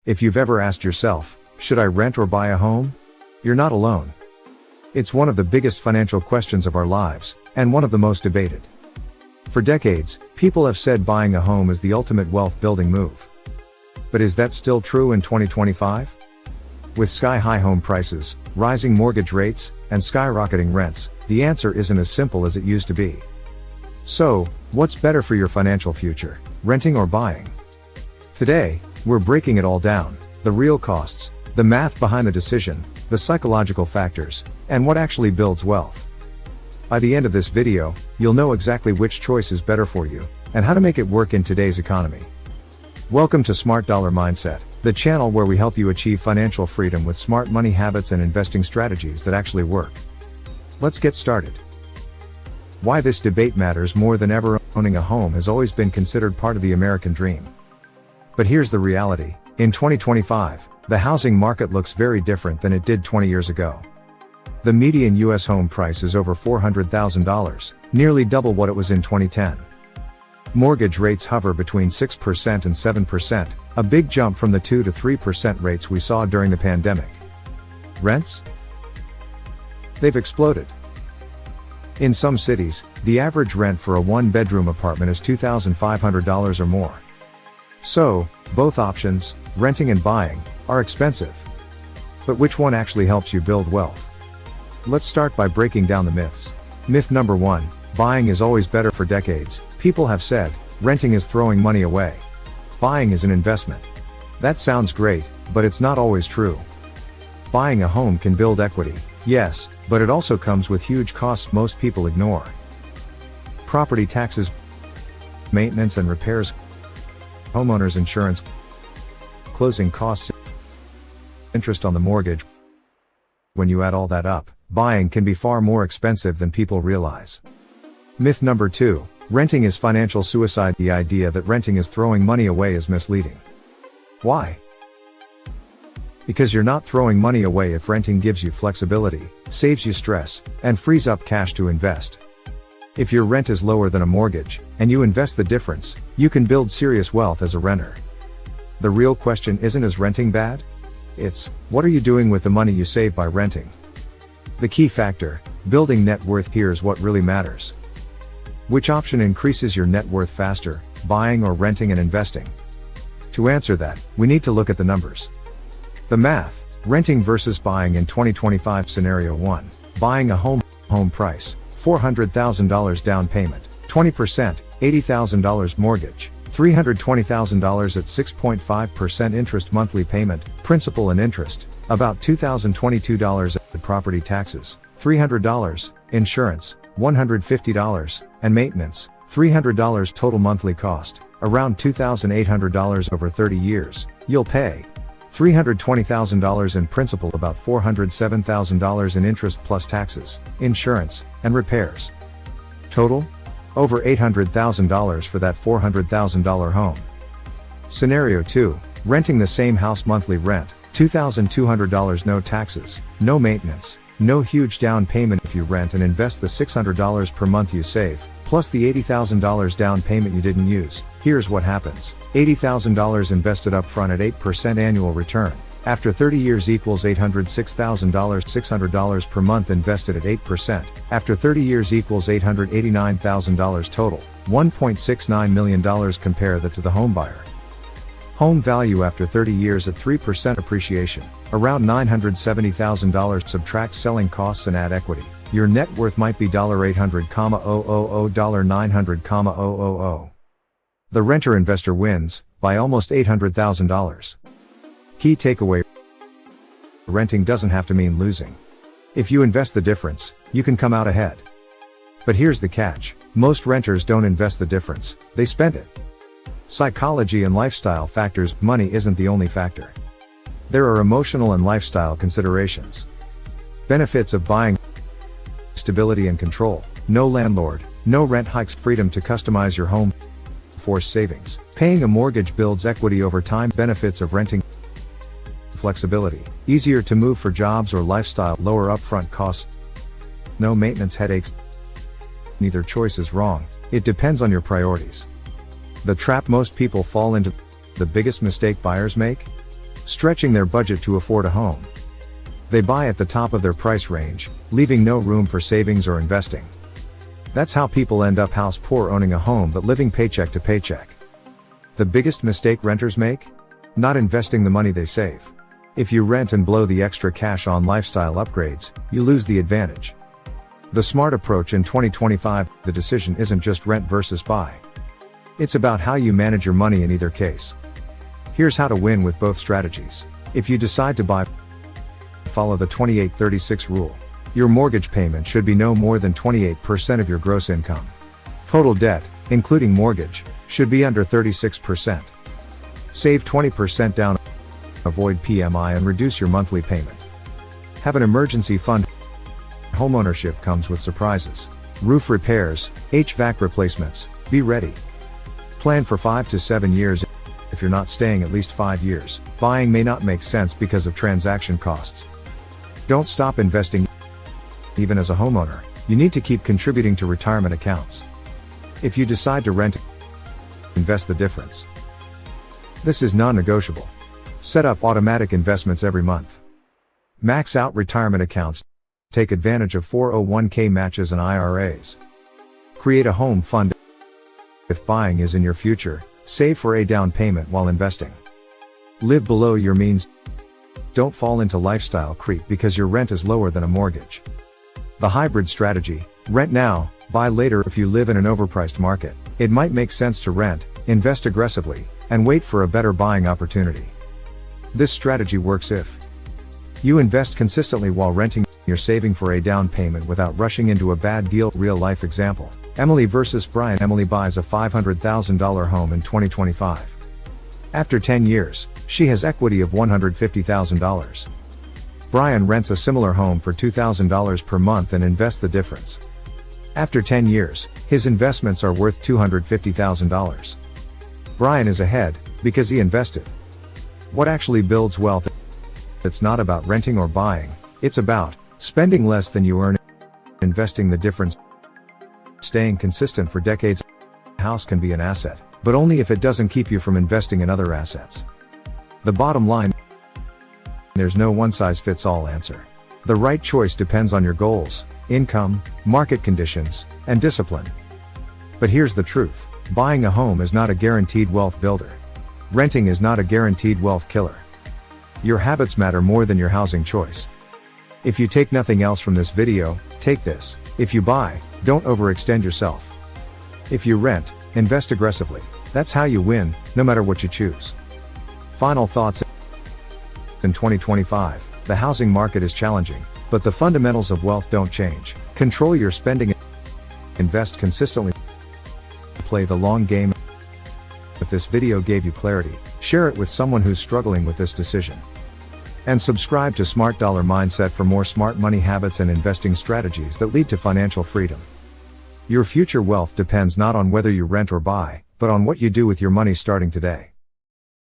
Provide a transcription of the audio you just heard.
If you've ever asked yourself, should I rent or buy a home? You're not alone. It's one of the biggest financial questions of our lives, and one of the most debated. For decades, people have said buying a home is the ultimate wealth-building move. But is that still true in 2025? With sky-high home prices, rising mortgage rates, and skyrocketing rents, the answer isn't as simple as it used to be. So, what's better for your financial future, renting or buying? Today, we're breaking it all down: the real costs, the math behind the decision, the psychological factors, and what actually builds wealth. By the end of this video, you'll know exactly which choice is better for you, and how to make it work in today's economy. Welcome to Smart Dollar Mindset, the channel where we help you achieve financial freedom with smart money habits and investing strategies that actually work. Let's get started. Why this debate matters more than ever: owning a home has always been considered part of the American dream. But here's the reality: in 2025, the housing market looks very different than it did 20 years ago. The median U.S. home price is over $400,000, nearly double what it was in 2010. Mortgage rates hover between 6% and 7%, a big jump from the 2 to 3% rates we saw during the pandemic. Rents? They've exploded. In some cities, the average rent for a one-bedroom apartment is $2,500 or more. So, both options, renting and buying, are expensive. But which one actually helps you build wealth? Let's start by breaking down the myths. Myth number 1, buying is always better. For decades, people have said, renting is throwing money away. Buying is an investment. That sounds great, but it's not always true. Buying a home can build equity, yes, but it also comes with huge costs most people ignore. Property taxes, maintenance and repairs, homeowners insurance, closing costs, interest on the mortgage. When you add all that up, buying can be far more expensive than people realize. Myth number 2, renting is financial suicide. The idea that renting is throwing money away is misleading. Why? Because you're not throwing money away if renting gives you flexibility, saves you stress, and frees up cash to invest. If your rent is lower than a mortgage, and you invest the difference, you can build serious wealth as a renter. The real question isn't, is renting bad? It's, what are you doing with the money you save by renting? The key factor, building net worth. Here's what really matters. Which option increases your net worth faster, buying or renting and investing? To answer that, we need to look at the numbers. The math: renting versus buying in 2025. Scenario 1, buying a home price, $400,000 down payment, 20%, $80,000 mortgage, $320,000 at 6.5% interest. Monthly payment, principal and interest, about $2,022. Property taxes, $300, insurance, $150, and maintenance, $300. Total monthly cost, around $2,800. Over 30 years, you'll pay $320,000 in principal, about $407,000 in interest plus taxes, insurance, and repairs. Total? Over $800,000 for that $400,000 home. Scenario 2, renting the same house. Monthly rent, $2,200. No taxes, no maintenance, no huge down payment. If you rent and invest the $600 per month you save, plus the $80,000 down payment you didn't use, here's what happens. $80,000 invested up front at 8% annual return. After 30 years equals $806,000. $600 per month invested at 8%. After 30 years equals $889,000 total. $1.69 million. Compare that to the home buyer. Home value after 30 years at 3% appreciation, around $970,000. Subtract selling costs and add equity. Your net worth might be $800,000, $900,000. The renter-investor wins by almost $800,000. Key takeaway: renting doesn't have to mean losing. If you invest the difference, you can come out ahead. But here's the catch: most renters don't invest the difference, they spend it. Psychology and lifestyle factors. Money isn't the only factor. There are emotional and lifestyle considerations. Benefits of buying: stability and control, no landlord, no rent hikes, freedom to customize your home, forced savings, paying a mortgage builds equity over time. Benefits of renting: flexibility, easier to move for jobs or lifestyle, lower upfront costs, no maintenance headaches. Neither choice is wrong, it depends on your priorities. The trap most people fall into, the biggest mistake buyers make? stretching their budget to afford a home. They buy at the top of their price range, leaving no room for savings or investing. That's how people end up house poor, owning a home but living paycheck to paycheck. The biggest mistake renters make? Not investing the money they save. If you rent and blow the extra cash on lifestyle upgrades, you lose the advantage. The smart approach in 2025, the decision isn't just rent versus buy. It's about how you manage your money in either case. Here's how to win with both strategies. If you decide to buy, follow the 28-36 rule. Your mortgage payment should be no more than 28% of your gross income. Total debt, including mortgage, should be under 36%. Save 20% down, avoid PMI and reduce your monthly payment. Have an emergency fund. Homeownership comes with surprises. Roof repairs, HVAC replacements, be ready. Plan for 5 to 7 years. If you're not staying at least 5 years, buying may not make sense because of transaction costs. Don't stop investing. Even as a homeowner, you need to keep contributing to retirement accounts. If you decide to rent, invest the difference. This is non-negotiable. Set up automatic investments every month. Max out retirement accounts. Take advantage of 401k matches and IRAs. Create a home fund. If buying is in your future, save for a down payment while investing. Live below your means. Don't fall into lifestyle creep because your rent is lower than a mortgage. The hybrid strategy, rent now, buy later. If you live in an overpriced market, it might make sense to rent, invest aggressively, and wait for a better buying opportunity. This strategy works if you invest consistently while renting, you're saving for a down payment without rushing into a bad deal. Real life example. Emily versus Brian. Emily buys a $500,000 home in 2025. After 10 years, she has equity of $150,000. Brian rents a similar home for $2,000 per month and invests the difference. After 10 years, his investments are worth $250,000. Brian is ahead, because he invested. What actually builds wealth? It's not about renting or buying, it's about spending less than you earn, investing the difference, staying consistent for decades. A house can be an asset, but only if it doesn't keep you from investing in other assets. The bottom line: there's no one-size-fits-all answer. The right choice depends on your goals, income, market conditions, and discipline. But here's the truth: buying a home is not a guaranteed wealth builder. Renting is not a guaranteed wealth killer. Your habits matter more than your housing choice. If you take nothing else from this video, take this: if you buy, don't overextend yourself. If you rent, invest aggressively. That's how you win, no matter what you choose. Final thoughts. In 2025, the housing market is challenging, but the fundamentals of wealth don't change. Control your spending, invest consistently, play the long game. If this video gave you clarity, share it with someone who's struggling with this decision. And subscribe to Smart Dollar Mindset for more smart money habits and investing strategies that lead to financial freedom. Your future wealth depends not on whether you rent or buy, but on what you do with your money starting today.